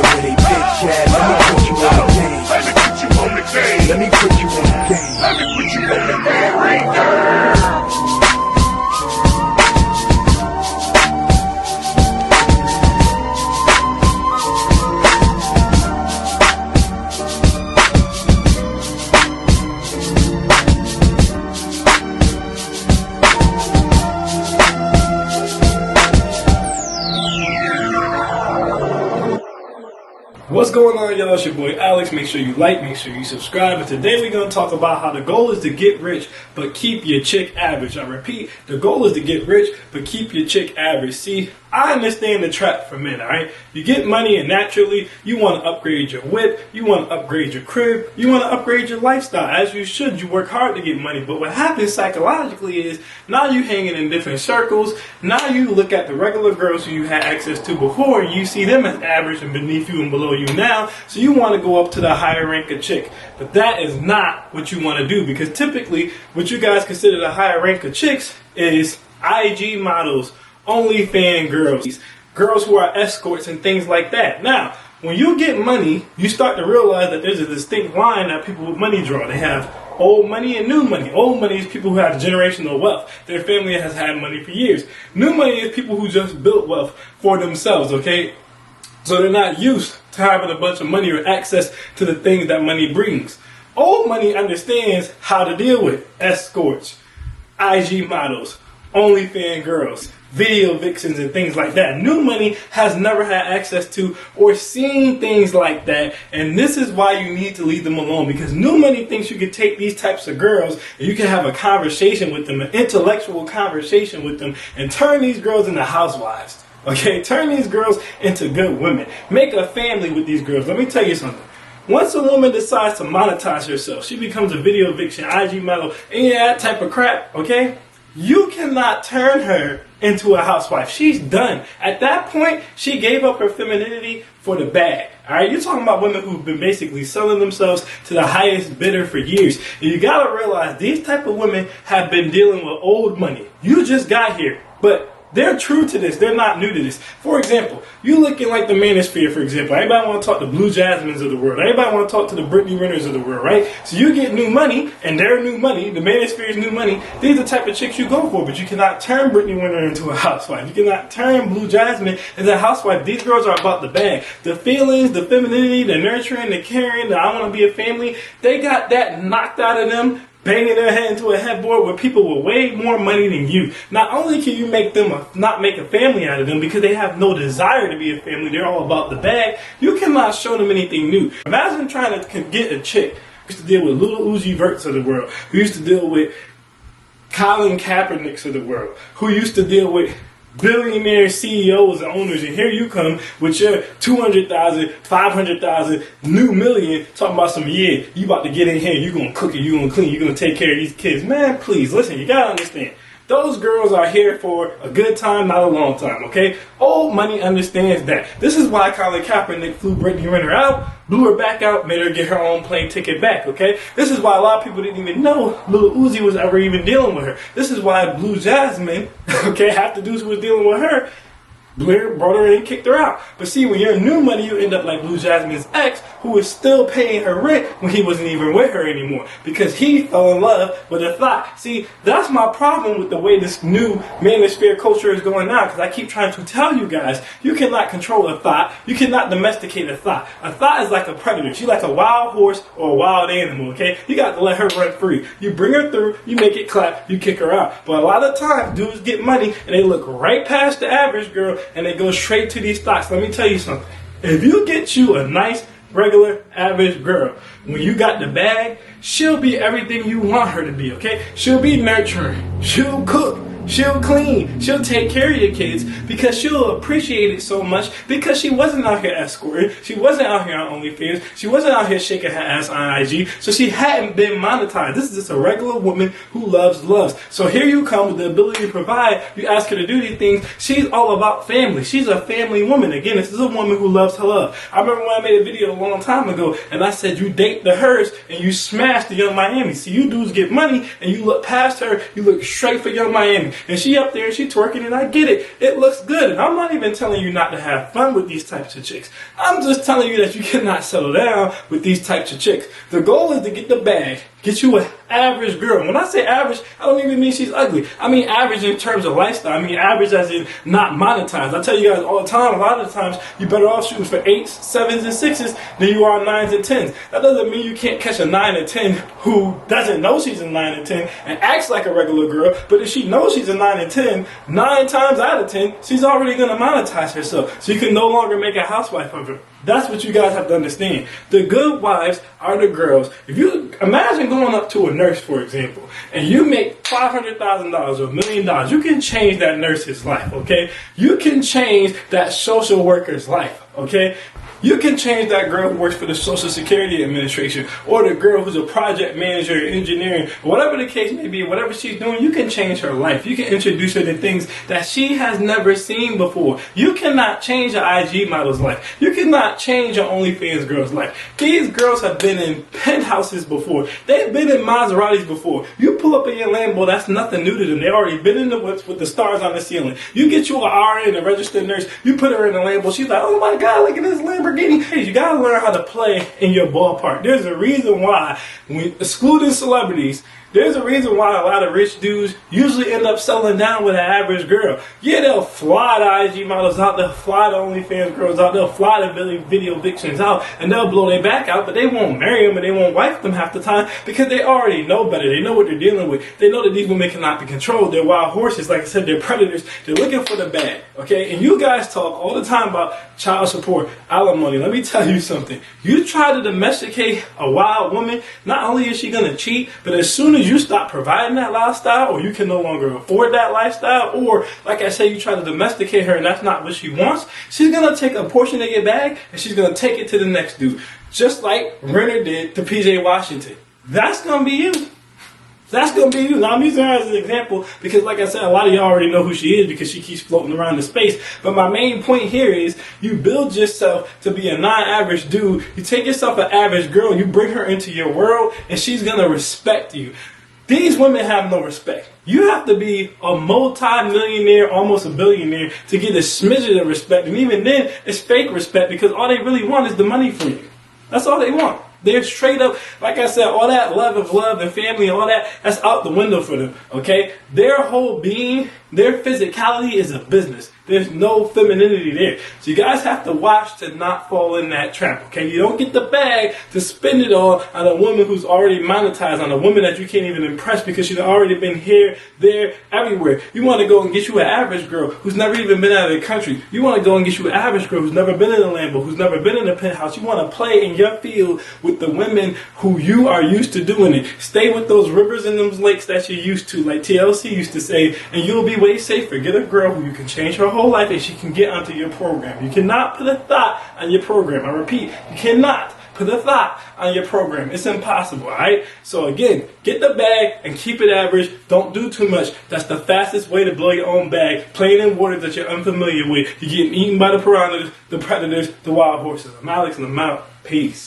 where they bitch at. Let me put you on the game. Let me put you on the game. Let me put you on the game. Let me put you on the game right there. What's going on, y'all? It's your boy Alex. Make sure you like, make sure you subscribe. And today we're going to talk about how the goal is to get rich, but keep your chick average. I repeat, the goal is to get rich, but keep your chick average. See, I understand the trap for men, alright? You get money and naturally you want to upgrade your whip, you want to upgrade your crib, you want to upgrade your lifestyle. As you should, you work hard to get money. But what happens psychologically is now you hanging in different circles. Now you look at the regular girls who you had access to before and you see them as average and beneath you and below you now. So you want to go up to the higher rank of chick. But that is not what you want to do, because typically what you guys consider the higher rank of chicks is IG models, OnlyFans girls, girls who are escorts and things like that. Now, when you get money, you start to realize that there's a distinct line that people with money draw. They have old money and new money. Old money is people who have generational wealth. Their family has had money for years. New money is people who just built wealth for themselves, okay? So they're not used to having a bunch of money or access to the things that money brings. Old money understands how to deal with escorts, IG models, OnlyFans girls, video vixens and things like that. New money has never had access to or seen things like that, and this is why you need to leave them alone, because new money thinks you can take these types of girls and you can have a conversation with them, an intellectual conversation with them, and turn these girls into housewives. Okay, turn these girls into good women. Make a family with these girls. Let me tell you something. Once a woman decides to monetize herself, she becomes a video vixen, IG model, and that type of crap, okay? You cannot turn her into a housewife. She's done. At that point, she gave up her femininity for the bag. Alright, you're talking about women who've been basically selling themselves to the highest bidder for years. And you gotta realize these type of women have been dealing with old money. You just got here, but they're true to this. They're not new to this. For example, you looking like the manosphere, for example. Everybody want to talk to Blue Jasmines of the world. Everybody want to talk to the Brittany Renners of the world, right? So you get new money, and their new money, the manosphere's new money. These are the type of chicks you go for, but you cannot turn Brittany Renner into a housewife. You cannot turn Blue Jasmine into a housewife. These girls are about the bag. The feelings, the femininity, the nurturing, the caring, the I want to be a family. They got that knocked out of them, banging their head into a headboard with people with way more money than you. Not only can you make them not make a family out of them because they have no desire to be a family, they're all about the bag, you cannot show them anything new. Imagine trying to get a chick who used to deal with Lil Uzi Verts of the world, who used to deal with Colin Kaepernicks of the world, who used to deal with billionaire CEOs and owners, and here you come with your 200,000, 500,000, new million, talking about some, yeah, you about to get in here, you gonna cook it, you gonna clean, you gonna take care of these kids. Man, please, listen, you gotta understand. Those girls are here for a good time, not a long time, okay? Old money understands that. This is why Colin Kaepernick flew Brittany Renner out, blew her back out, made her get her own plane ticket back, okay? This is why a lot of people didn't even know Lil Uzi was ever even dealing with her. This is why Blue Jasmine, okay, half the dudes who was dealing with her, Blair brought her in and kicked her out. But see, when you're new money, you end up like Blue Jasmine's ex, who was still paying her rent when he wasn't even with her anymore, because he fell in love with a thought. See, that's my problem with the way this new manosphere culture is going now, because I keep trying to tell you guys, you cannot control a thought. You cannot domesticate a thought. A thought is like a predator. She's like a wild horse or a wild animal, okay? You got to let her run free. You bring her through, you make it clap, you kick her out. But a lot of times, dudes get money, and they look right past the average girl, and they go straight to these thoughts. Let me tell you something. If you get you a nice, regular, average girl, when you got the bag, she'll be everything you want her to be, okay? She'll be nurturing. She'll cook. She'll clean. She'll take care of your kids because she'll appreciate it so much because she wasn't out here escorting. She wasn't out here on OnlyFans. She wasn't out here shaking her ass on IG. So she hadn't been monetized. This is just a regular woman who loves. So here you come with the ability to provide. You ask her to do these things. She's all about family. She's a family woman. Again, this is a woman who loves her love. I remember when I made a video a long time ago and I said you date the hers and you smash the Young Miami. See, you dudes get money and you look past her. You look straight for Young Miami. thing. And she up there and she twerking, and I get it. It looks good. And I'm not even telling you not to have fun with these types of chicks. I'm just telling you that you cannot settle down with these types of chicks. The goal is to get the bag. Get you an average girl. When I say average, I don't even mean she's ugly. I mean average in terms of lifestyle. I mean average as in not monetized. I tell you guys all the time, a lot of the times, you're better off shooting for 8s, 7s, and 6s than you are 9s and 10s. That doesn't mean you can't catch a 9 and 10 who doesn't know she's a 9 and 10 and acts like a regular girl. But if she knows she's a 9 and 10, 9 times out of 10, she's already going to monetize herself. So you can no longer make a housewife of her. That's what you guys have to understand. The good wives are the girls. If you imagine going up to a nurse, for example, and you make $500,000 or $1 million, you can change that nurse's life, okay? You can change that social worker's life, okay? You can change that girl who works for the Social Security Administration, or the girl who's a project manager in engineering, whatever the case may be, whatever she's doing, you can change her life. You can introduce her to things that she has never seen before. You cannot change an IG model's life. You cannot change an OnlyFans girl's life. These girls have been in penthouses before. They've been in Maseratis before. You pull up in your Lambo, that's nothing new to them. They've already been in the whips with the stars on the ceiling. You get you an RN, a registered nurse, you put her in a Lambo, she's like, oh my God, look at this Lamborghini. Hey, you gotta learn how to play in your ballpark. There's a reason why, when excluding celebrities, there's a reason why a lot of rich dudes usually end up settling down with an average girl. Yeah, they'll fly the IG models out, they'll fly the OnlyFans girls out, they'll fly the video vixens out, and they'll blow their back out, but they won't marry them and they won't wife them half the time because they already know better. They know what they're dealing with. They know that these women cannot be controlled. They're wild horses. Like I said, they're predators. They're looking for the bag, okay? And you guys talk all the time about child support, alimony. Let me tell you something. You try to domesticate a wild woman, not only is she going to cheat, but as soon as you stop providing that lifestyle, or you can no longer afford that lifestyle, or like I say, you try to domesticate her and that's not what she wants, she's going to take a portion of your bag and she's going to take it to the next dude. Just like Renner did to PJ Washington. That's going to be you. That's going to be you. Now, I'm using her as an example because, like I said, a lot of y'all already know who she is because she keeps floating around the space. But my main point here is you build yourself to be a non-average dude. You take yourself an average girl, you bring her into your world, and she's going to respect you. These women have no respect. You have to be a multi-millionaire, almost a billionaire, to get a smidgen of respect. And even then, it's fake respect because all they really want is the money from you. That's all they want. They're straight up, like I said, all that love and family and all that, that's out the window for them, okay? Their whole being, their physicality is a business. There's no femininity there. So you guys have to watch to not fall in that trap, okay? You don't get the bag to spend it all on a woman who's already monetized, on a woman that you can't even impress because she's already been here, there, everywhere. You want to go and get you an average girl who's never even been out of the country. You want to go and get you an average girl who's never been in a Lambo, who's never been in a penthouse. You want to play in your field with the women who you are used to doing it. Stay with those rivers and those lakes that you're used to, like TLC used to say, and you'll be way safer. Get a girl who you can change her whole life and she can get onto your program. You cannot put a thought on your program. I repeat, you cannot put a thought on your program. It's impossible, alright? So again, get the bag and keep it average. Don't do too much. That's the fastest way to blow your own bag. Playing in waters that you're unfamiliar with. You're getting eaten by the piranhas, the predators, the wild horses. I'm Alex and I'm out. Peace.